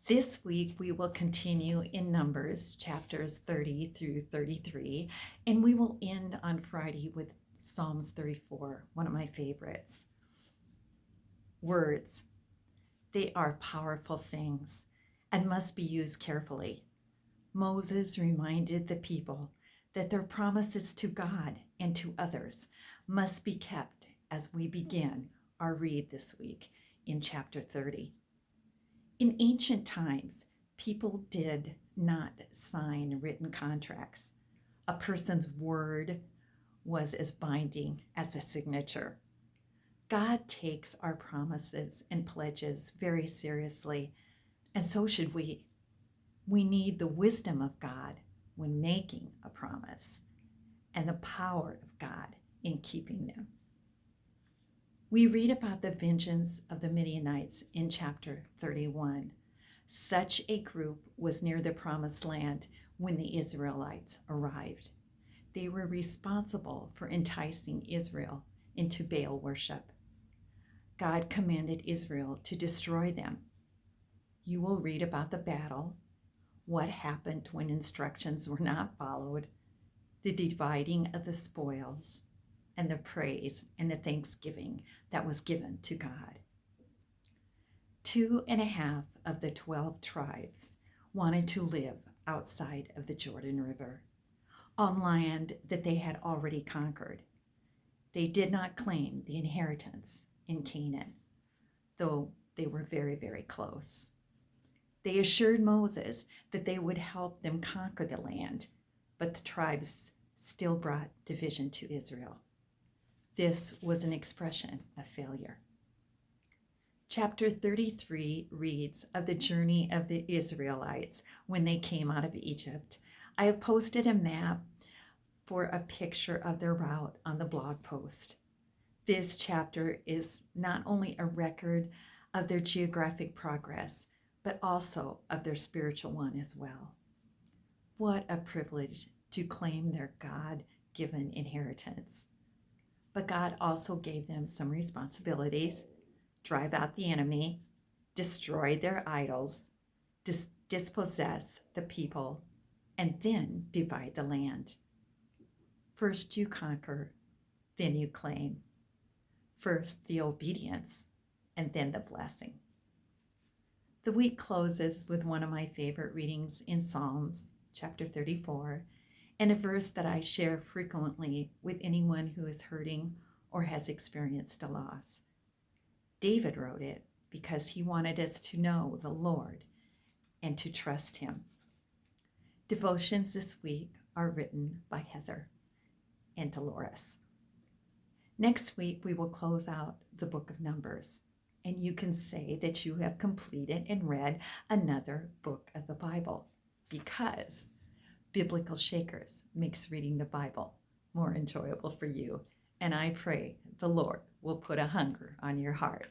This week we will continue in Numbers chapters 30 through 33, and we will end on Friday with Psalms 34, one of my favorites. Words, they are powerful things and must be used carefully. Moses reminded the people that their promises to God and to others must be kept as we begin our read this week in chapter 30. In ancient times, people did not sign written contracts. A person's word was as binding as a signature. God takes our promises and pledges very seriously, and so should we. We need the wisdom of God when making a promise and the power of God in keeping them. We read about the vengeance of the Midianites in chapter 31. Such a group was near the promised land when the Israelites arrived. They were responsible for enticing Israel into Baal worship. God commanded Israel to destroy them. You will read about the battle, what happened when instructions were not followed, the dividing of the spoils, and the praise and the thanksgiving that was given to God. 2.5 of the 12 tribes wanted to live outside of the Jordan River, on land that they had already conquered. They did not claim the inheritance in Canaan, though they were very, very close. They assured Moses that they would help them conquer the land, but the tribes still brought division to Israel. This was an expression of failure. Chapter 33 reads of the journey of the Israelites when they came out of Egypt. I have posted a map for a picture of their route on the blog post. This chapter is not only a record of their geographic progress, but also of their spiritual one as well. What a privilege to claim their God-given inheritance. But God also gave them some responsibilities: drive out the enemy, destroy their idols, dispossess the people, and then divide the land. First you conquer, then you claim. First the obedience, and then the blessing. The week closes with one of my favorite readings in Psalms, chapter 34, and a verse that I share frequently with anyone who is hurting or has experienced a loss. David wrote it because he wanted us to know the Lord and to trust him. Devotions this week are written by Heather and Dolores. Next week, we will close out the book of Numbers, and you can say that you have completed and read another book of the Bible, because Biblical Shakers makes reading the Bible more enjoyable for you, and I pray the Lord will put a hunger on your heart